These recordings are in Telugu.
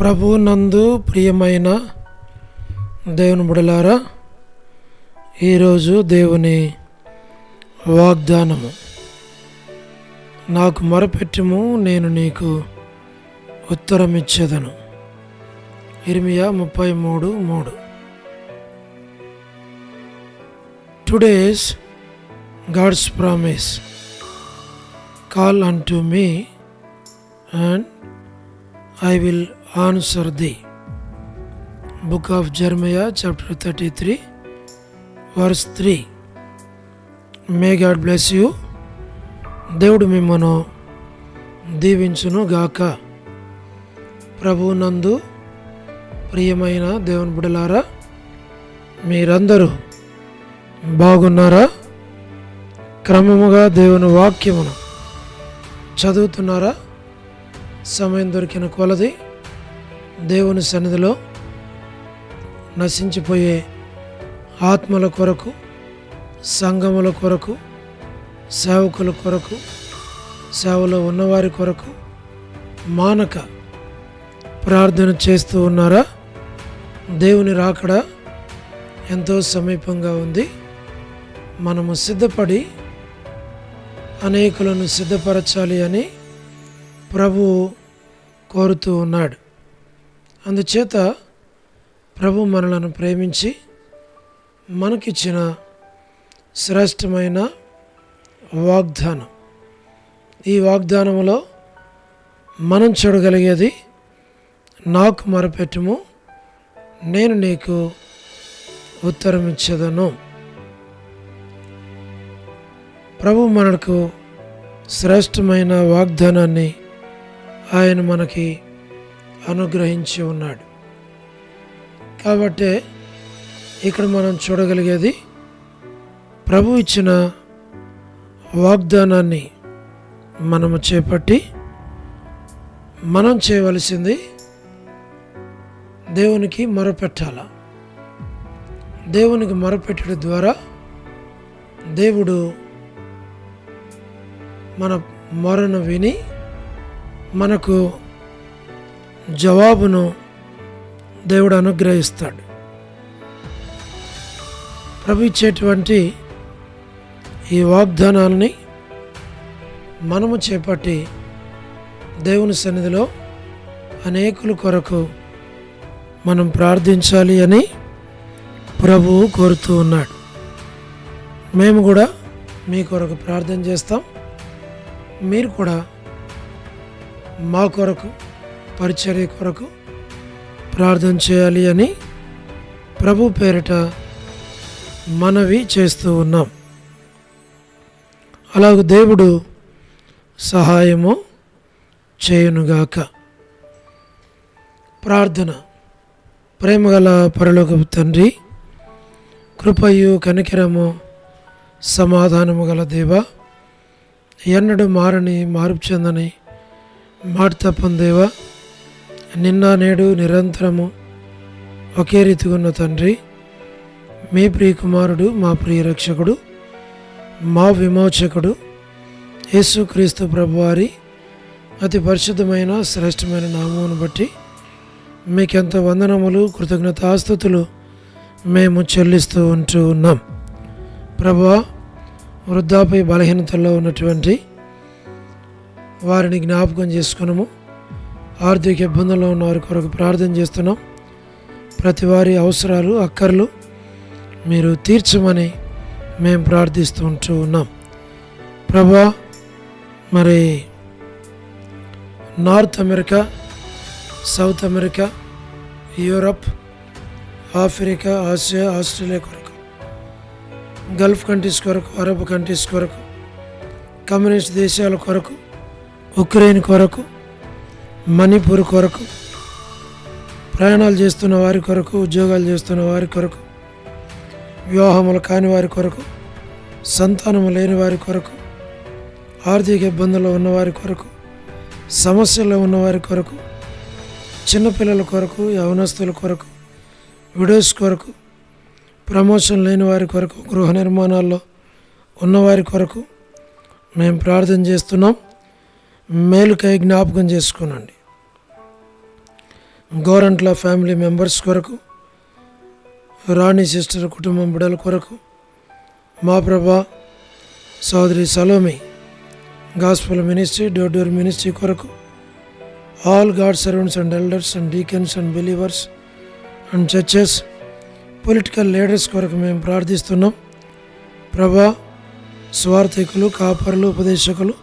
ప్రభు నందు ప్రియమైన దేవుని బిడ్డలారా, ఈరోజు దేవుని వాగ్దానము, నాకు మొరపెట్టుము నేను నీకు ఉత్తరం ఇచ్చేదను. ఇర్మియా 33:3. Today's God's promise, call unto me and I will answer thee. Book of Jeremiah chapter 33 verse 3. May God bless you. దేవుడు మిమ్మను దీవించును గాక. ప్రభు నందు ప్రియమైన దేవుని బిడ్డలారా, మీరందరూ బాగున్నారా? క్రమముగా దేవుని వాక్యమును చదువుతున్నారా? సమయం దొరికిన కొలది దేవుని సన్నిధిలో నశించిపోయే ఆత్మల కొరకు, సంఘముల కొరకు, సేవకుల కొరకు, సేవలో ఉన్నవారి కొరకు మానక ప్రార్థన చేస్తూ ఉన్నారా? దేవుని రాకడ ఎంతో సమీపంగా ఉంది. మనము సిద్ధపడి అనేకులను సిద్ధపరచాలి అని ప్రభువు కోరుతూ ఉన్నాడు. అందుచేత ప్రభు మనలను ప్రేమించి మనకిచ్చిన శ్రేష్టమైన వాగ్దానం, ఈ వాగ్దానంలో మనం చూడగలిగేది, నాకు మొరపెట్టుము నేను నీకు ఉత్తరం ఇచ్చేదను. ప్రభు మనకు శ్రేష్టమైన వాగ్దానాన్ని ఆయన మనకి అనుగ్రహించి ఉన్నాడు. కాబట్టే ఇక్కడ మనం చూడగలిగేది, ప్రభు ఇచ్చిన వాగ్దానాన్ని మనము చేపట్టి మనం చేయవలసింది దేవునికి మొరపెట్టాల. దేవునికి మొరపెట్టడం ద్వారా దేవుడు మన మొరను విని మనకు జవాబును దేవుడు అనుగ్రహిస్తాడు. ప్రభు ఇచ్చేటువంటి ఈ వాగ్దానాన్ని మనము చేపట్టి దేవుని సన్నిధిలో అనేకుల కొరకు మనం ప్రార్థించాలి అని ప్రభువు కోరుతూ ఉన్నాడు. మేము కూడా మీ కొరకు ప్రార్థన చేస్తాం. మీరు కూడా మా కొరకు, పరిచర్య కొరకు ప్రార్థన చేయాలి అని ప్రభు పేరిట మనవి చేస్తూ ఉన్నాం. అలాగే దేవుడు సహాయము చేయునుగాక. ప్రార్థన. ప్రేమగల పరలోకపు తండ్రి, కృపయు కనికరము సమాధానము గల దేవా, ఎన్నడూ మారని, మార్పు చెందని, మాట తప్పని దేవా, నిన్న నేడు నిరంతరము ఒకే రీతిగా ఉన్న తండ్రి, మీ ప్రియ కుమారుడు, మా ప్రియ రక్షకుడు, మా విమోచకుడు యేసుక్రీస్తు ప్రభువారి అతి పరిశుద్ధమైన శ్రేష్టమైన నామమును బట్టి మీకెంత వందనములు, కృతజ్ఞతాస్తుతులు మేము చెల్లిస్తూ ఉన్నాం. ప్రభువా, వృద్ధాప్య బలహీనతల్లో ఉన్నటువంటి వారిని జ్ఞాపకం చేసుకున్నాము. ఆర్థిక ఇబ్బందుల్లో ఉన్న వారి కొరకు ప్రార్థన చేస్తున్నాం. ప్రతి వారి అవసరాలు, అక్కర్లు మీరు తీర్చమని మేము ప్రార్థిస్తూ ఉన్నాం. ప్రభువా, మరి north America, south America, Europe, Africa, Asia, Australia కొరకు, గల్ఫ్ కంట్రీస్ కొరకు, అరబ్ కంట్రీస్ కొరకు, కమ్యూనిస్ట్ దేశాల కొరకు, ఉక్రెయిన్ కొరకు, మణిపూర్ కొరకు, ప్రయాణాలు చేస్తున్న వారి కొరకు, ఉద్యోగాలు చేస్తున్న వారి కొరకు, వివాహములు కాని వారి కొరకు, సంతానము లేని వారి కొరకు, ఆర్థిక ఇబ్బందుల్లో ఉన్నవారి కొరకు, సమస్యల్లో ఉన్నవారి కొరకు, చిన్నపిల్లల కొరకు, యవనస్తుల కొరకు, విడోస్ కొరకు, ప్రమోషన్ లేని వారి కొరకు, గృహ నిర్మాణాల్లో ఉన్నవారి కొరకు మేము ప్రార్థన చేస్తున్నాం. మేలుకై జ్ఞాపకం చేసుకోనండి. గోరంట్ల ఫ్యామిలీ మెంబర్స్ కొరకు, రాణి సిస్టర్ కుటుంబం బిడ్డల కొరకు, మా ప్రభా సోదరి Salomi gospel ministry, door door ministry కొరకు, all God servants and elders and deacons and believers and churches, political leaders కొరకు మేము ప్రార్థిస్తున్నాం. ప్రభా స్వార్థికులు, కాపరులు, ఉపదేశకులు,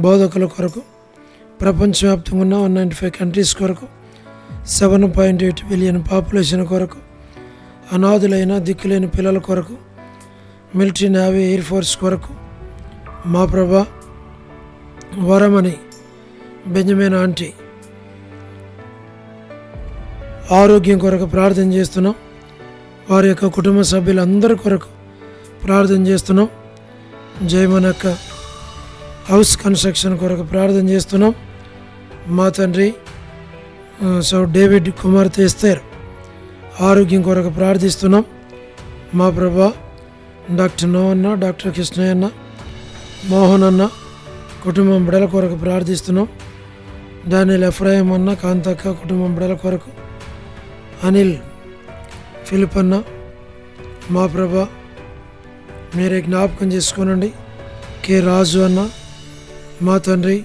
బోధకుల కొరకు, ప్రపంచవ్యాప్తంగా ఉన్న 195 కంట్రీస్ కొరకు, 7.8 బిలియన్ పాపులేషన్ కొరకు, అనాథులైన దిక్కులేని పిల్లల కొరకు, మిలిటరీ, నేవీ, ఎయిర్ ఫోర్స్ కొరకు, మా ప్రభా వరమని బెంజమిన్ ఆంటీ ఆరోగ్యం కొరకు ప్రార్థన చేస్తున్నాం. వారి యొక్క కుటుంబ సభ్యులందరి కొరకు ప్రార్థన చేస్తున్నాం. జయమనక్క హౌస్ కన్స్ట్రక్షన్ కొరకు ప్రార్థన చేస్తున్నాం. మా తండ్రి డేవిడ్ కుమార్తె ఎస్తేర్ ఆరోగ్యం కొరకు ప్రార్థిస్తున్నాం. మా ప్రభా డాక్టర్ నోవన్న, డాక్టర్ కృష్ణయ్య అన్న, మోహన్ అన్న కుటుంబం బిడల కొరకు ప్రార్థిస్తున్నాం. డానియల్ ఎఫ్రాయిం అన్న, కాంతక్క కుటుంబం బిడల కొరకు, అనిల్, ఫిలిప్ అన్న, మా ప్రభా మీరే జ్ఞాపకం చేసుకోనండి. కె రాజు అన్న, మా తండ్రి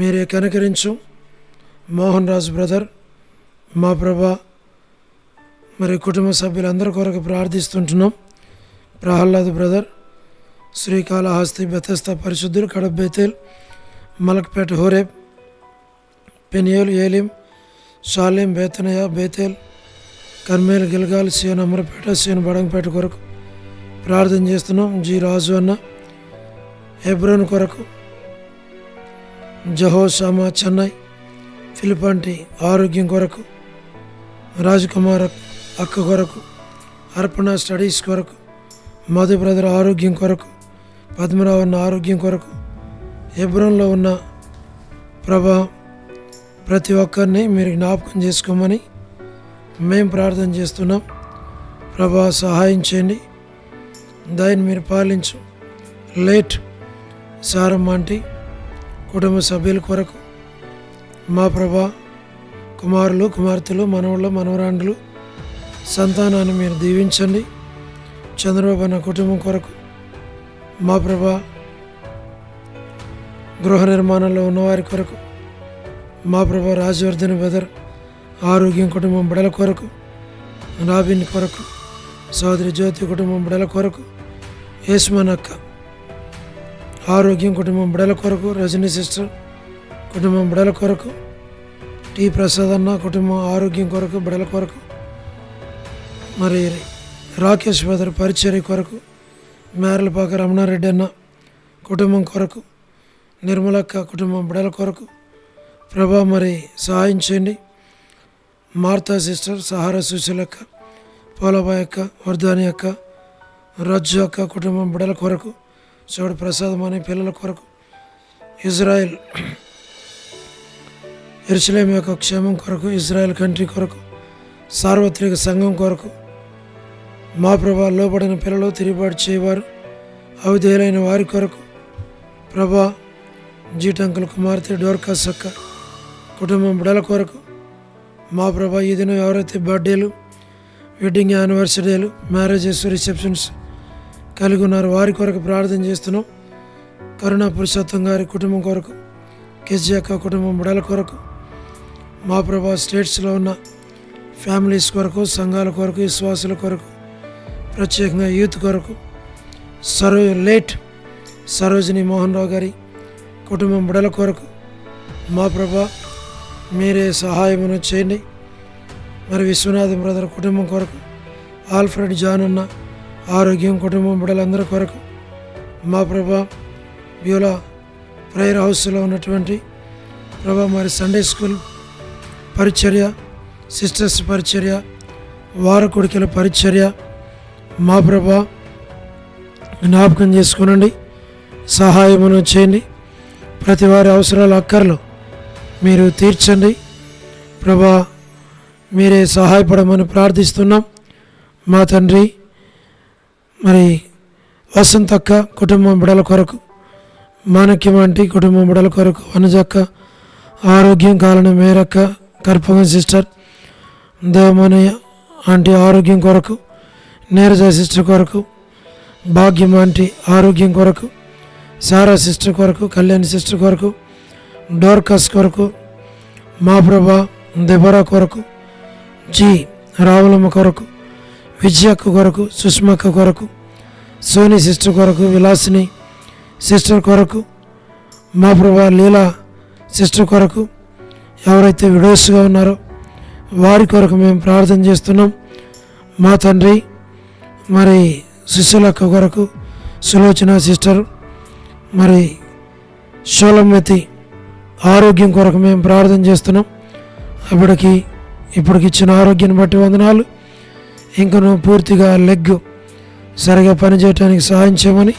మీరే కనికరించు. మోహన్ రాజు బ్రదర్, మా ప్రభా మరి కుటుంబ సభ్యులందరి కొరకు ప్రార్థిస్తుంటున్నాం. ప్రహ్లాద్ బ్రదర్, శ్రీకాళహస్తి, బెతస్తా పరిశుద్ధులు, Kadapa, Bethel, Malakpet, Horeb, Peniel, Elim, Shalem, Bethany, Bethel, Carmel, Gilgal, Zion, Amarapeta, Zion, Badangpet కొరకు ప్రార్థన చేస్తున్నాం. జి రాజు అన్న హెబ్రోన్ కొరకు, జహోషామా చెన్నై, ఫిలిపాంటి ఆరోగ్యం కొరకు, రాజకుమార్ అక్క కొరకు, అర్పణ స్టడీస్ కొరకు, మధు బ్రదర్ ఆరోగ్యం కొరకు, పద్మరావు అన్న ఆరోగ్యం కొరకు, హెబ్రోన్లో ఉన్న ప్రభా ప్రతి ఒక్కరిని మీరు జ్ఞాపకం చేసుకోమని మేము ప్రార్థన చేస్తున్నాం. ప్రభా సహాయం చేయండి, దయని మీరు పాలించు. లేట్ సారమ్మ ఆంటీ కుటుంబ సభ్యుల కొరకు, మా ప్రభా కుమారులు, కుమార్తెలు, మనవళ్ళు, మనవరాండ్లు సంతానాన్ని మీరు దీవించండి. చంద్రబాబు అన్న కుటుంబం కొరకు, మా ప్రభా గృహ నిర్మాణంలో ఉన్నవారి కొరకు, మా ప్రభా రాజవర్ధన్ బ్రదర్ ఆరోగ్యం కుటుంబం బిడల కొరకు, రాబిన్ కొరకు, సోదరి జ్యోతి కుటుంబం బిడల కొరకు, యేస్మన్ అక్క ఆరోగ్యం కుటుంబం బిడల కొరకు, రజనీ సిస్టర్ కుటుంబం బిడల కొరకు, టి ప్రసాద్ అన్న కుటుంబం ఆరోగ్యం కొరకు, బిడల కొరకు, మరి రాకేష్ బ్రదర్ పరిచర్య కొరకు, మేరలపాక రమణారెడ్డి అన్న కుటుంబం కొరకు, నిర్మలక్క కుటుంబం బిడల కొరకు ప్రభా మరి సహాయం చేయండి. మార్తా సిస్టర్, సహారా సుశీలక్క, పోలబాయ్ అక్క, వర్ధాని అక్క, రజ్జు అక్క కుటుంబం బిడల కొరకు, చోడు ప్రసాదం అనే పిల్లల కొరకు, ఇజ్రాయెల్ యెరూషలేము యొక్క క్షేమం కొరకు, ఇజ్రాయెల్ కంట్రీ కొరకు, సార్వత్రిక సంఘం కొరకు, మా ప్రభా లోబడిన పిల్లలు, తిరుగుబాటు చేయవారు, అవిధేయులైన వారి కొరకు ప్రభా జీటంకుల కుమార్తె డోర్కాస్ అక్క కుటుంబం బిడల కొరకు, మా ప్రభా ఈ దినం ఎవరైతే బర్త్డేలు, వెడ్డింగ్ యానివర్సరీలు, మ్యారేజెస్, రిసెప్షన్స్ కలిగి ఉన్నారు వారి కొరకు ప్రార్థన చేస్తున్నాం. కరుణా పురుషోత్తం గారి కుటుంబం కొరకు, కేజీ అక్క కుటుంబం బిడల కొరకు, మా ప్రభా స్టేట్స్లో ఉన్న ఫ్యామిలీస్ కొరకు, సంఘాల కొరకు, విశ్వాసుల కొరకు, ప్రత్యేకంగా యూత్ కొరకు, సరోజిని మోహన్ రావు గారి కుటుంబం బిడల కొరకు, మా ప్రభా మీరే సహాయమును చేయండి. మరి విశ్వనాథం బ్రదర్ కుటుంబం కొరకు, ఆల్ఫ్రెడ్ జాన్ అన్న ఆరోగ్యం కుటుంబం బిడలందరి కొరకు, మా ప్రభా బ్యూలా ప్రేయర్ హౌస్లో ఉన్నటువంటి ప్రభా మరి సండే స్కూల్ పరిచర్య, సిస్టర్స్ పరిచర్య, వారకొడికల పరిచర్య, మా ప్రభా జ్ఞాపకం చేసుకునండి, సహాయమును చేయండి. ప్రతి వారి అవసరాలు, అక్కర్లు మీరు తీర్చండి. ప్రభా మీరే సహాయపడమని ప్రార్థిస్తున్నాం. మా తండ్రి మరి వసంతక్క కుటుంబం బిడల కొరకు, మాణిక్యం ఆంటీ కుటుంబం బిడల కొరకు, అనుజక్క ఆరోగ్యం కాలన, మేరక్క కర్పగం సిస్టర్, దేవమని ఆంటీ ఆరోగ్యం కొరకు, నీరజ సిస్టర్ కొరకు, భాగ్యం ఆంటీ ఆరోగ్యం కొరకు, సారా సిస్టర్ కొరకు, కళ్యాణి సిస్టర్ కొరకు, డోర్కస్ కొరకు, మా ప్రభా దెబరా కొరకు, జీ రావులమ్మ కొరకు, విజయక్క కొరకు, సుష్మక్క కొరకు, సోని సిస్టర్ కొరకు, విలాసిని సిస్టర్ కొరకు, మా ప్రభా లీలా సిస్టర్ కొరకు, ఎవరైతే విడోస్గా ఉన్నారో వారి కొరకు మేము ప్రార్థన చేస్తున్నాం. మా తండ్రి మరి సుశీలక్క కొరకు, సులోచన సిస్టర్, మరి షోలమ్మతి ఆరోగ్యం కొరకు మేము ప్రార్థన చేస్తున్నాం. ఇప్పటికి ఇచ్చిన ఆరోగ్యాన్ని బట్టి వందనాలు. ఇంకను పూర్తిగా లెగ్ సరిగా పనిచేయటానికి సహాయం చేయమని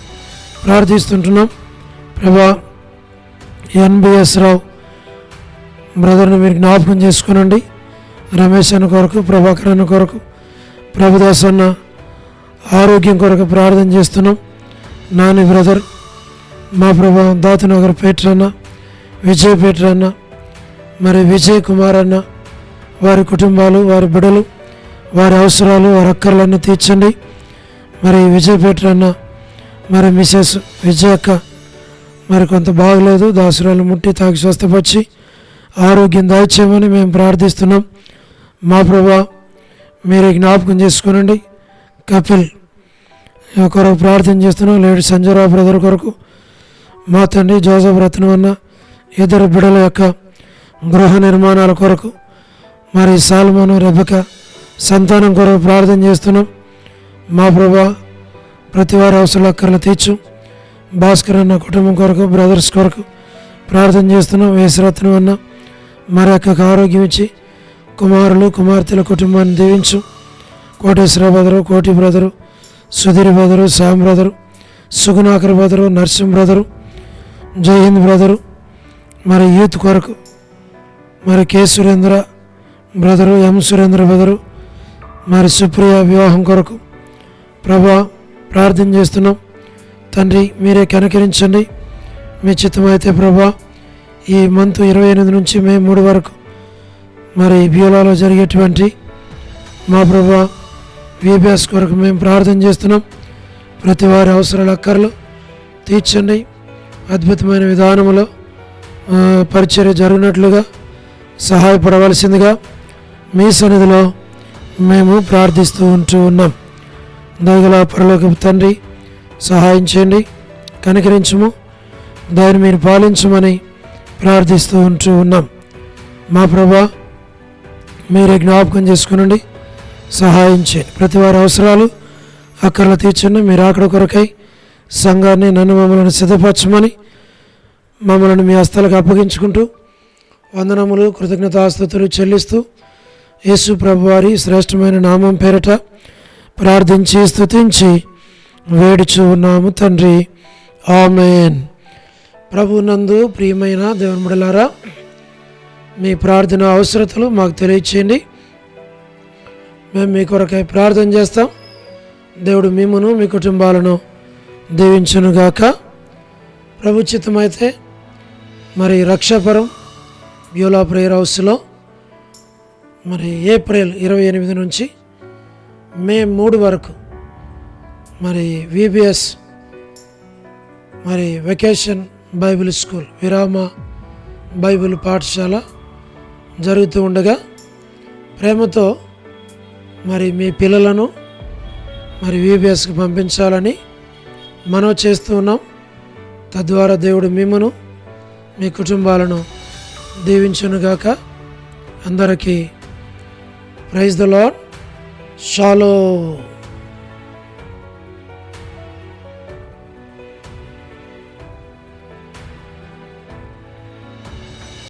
ప్రార్థిస్తుంటున్నాం. ప్రభా ఎన్బిఎస్ రావు బ్రదర్ని మీరు జ్ఞాపకం చేసుకోనండి. రమేష్ అన్న కొరకు, ప్రభాకర్ అన్న కొరకు, ప్రభుదాస్ అన్న ఆరోగ్యం కొరకు ప్రార్థన చేస్తున్నాం. నాని బ్రదర్, మా ప్రభా దాతనగర్ పేట్రన్న, విజయ్ పేట్రన్న, మరి విజయ్ కుమార్ అన్న, వారి కుటుంబాలు, వారి బిడ్డలు, వారి అవసరాలు, వారి అక్కర్లన్నీ తీర్చండి. మరి విజయ్ పేట్రన్న, మరి మిసెస్ విజయక్క మరి కొంత బాగలేదు, దాసురాలు ముట్టి తాకి స్వస్థపరిచి ఆరోగ్యం దాయిచ్చేయమని మేము ప్రార్థిస్తున్నాం. మా ప్రభా మీరే జ్ఞాపకం చేసుకోనండి. కపిల్ కొరకు ప్రార్థన చేస్తున్నాం. లేడీ సంజయరావు బ్రదర్ కొరకు, మా తండ్రి జోసఫ్ రత్నం అన్న ఇద్దరు బిడ్డల యొక్క గృహ నిర్మాణాల కొరకు, మరి సాల్మోను రెబెక సంతానం కొరకు ప్రార్థన చేస్తున్నాం. మా ప్రభా ప్రతి వారి అవసరాల అక్కర్లు తీర్చు. భాస్కర్ అన్న కుటుంబం కొరకు, బ్రదర్స్ కొరకు ప్రార్థన చేస్తున్నాం. వేసరత్నం అన్న మరి అక్కకు ఆరోగ్యం ఇచ్చి కుమారులు కుమార్తెల కుటుంబాన్ని దీవించు. కోటేశ్వర బ్రదరు, కోటి brother, Sudheer brother, Shyam brother, Sugunakar brother, Narsimha brother, Jai Hind brother, మరి యూత్ కొరకు మరి కె సురేంద్ర బ్రదరు, ఎం సురేంద్ర బ్రదరు, మరి సుప్రియ వివాహం కొరకు ప్రభా ప్రార్థన చేస్తున్నాం. తండ్రి మీరే కనికరించండి. మీ చిత్తమైతే ప్రభా ఈ మంత్ 28 నుంచి మే 3 వరకు మరి బ్యూలాలో జరిగేటువంటి మా ప్రభా విబిఎస్ కొరకు మేము ప్రార్థన చేస్తున్నాం. ప్రతి వారి అవసరాల అక్కర్లు తీర్చండి. అద్భుతమైన విధానంలో పరిచర్య జరిగినట్లుగా సహాయపడవలసిందిగా మీ సన్నిధిలో మేము ప్రార్థిస్తూ ఉన్నాం. దయగల పరలోకపు తండ్రి సహాయం చేయండి, కనికరించము, దాన్ని మీరు పాలించమని ప్రార్థిస్తూ ఉన్నాం. మా ప్రభా మీరే జ్ఞాపకం చేసుకునండి, సహాయం చేయండి. ప్రతి వారి అవసరాలు అక్కర్లు తీర్చండి. మీరు అక్కడ కొరకై సంఘాన్ని నన్ను మమ్మల్ని సిద్ధపరచమని మమ్మల్ని మీ హస్తాలకు అప్పగించుకుంటూ వందనములు కృతజ్ఞతాస్తుతులు చెల్లిస్తూ యేసు ప్రభు వారి శ్రేష్టమైన నామం పేరిట ప్రార్థించి స్తుతించి వేడుచు ఉన్నాము తండ్రి, ఆమేన్. ప్రభునందు ప్రియమైన దేవుని బిడ్డలారా, మీ ప్రార్థన అవసరతలు మాకు తెలియచేయండి. మేము మీ కొరకై ప్రార్థన చేస్తాం. దేవుడు మిమ్మును మీ కుటుంబాలను దీవించునుగాక. ప్రభు చిత్తమైతే మరి రక్షాపురం బ్యూలా ప్రేయర్ హౌస్లో మరి ఏప్రిల్ 28 నుంచి మే 3 వరకు మరి విబిఎస్ మరి వెకేషన్ బైబిల్ స్కూల్ విరామ బైబిల్ పాఠశాల జరుగుతూ ఉండగా ప్రేమతో మరి మీ పిల్లలను మరి విబిఎస్కి పంపించాలని మనవి చేస్తూ ఉన్నాం. తద్వారా దేవుడు మిమ్మను మీ కుటుంబాలను దీవించునుగాక. అందరికీ ప్రైజ్ ద లార్డ్. షాలోమ్.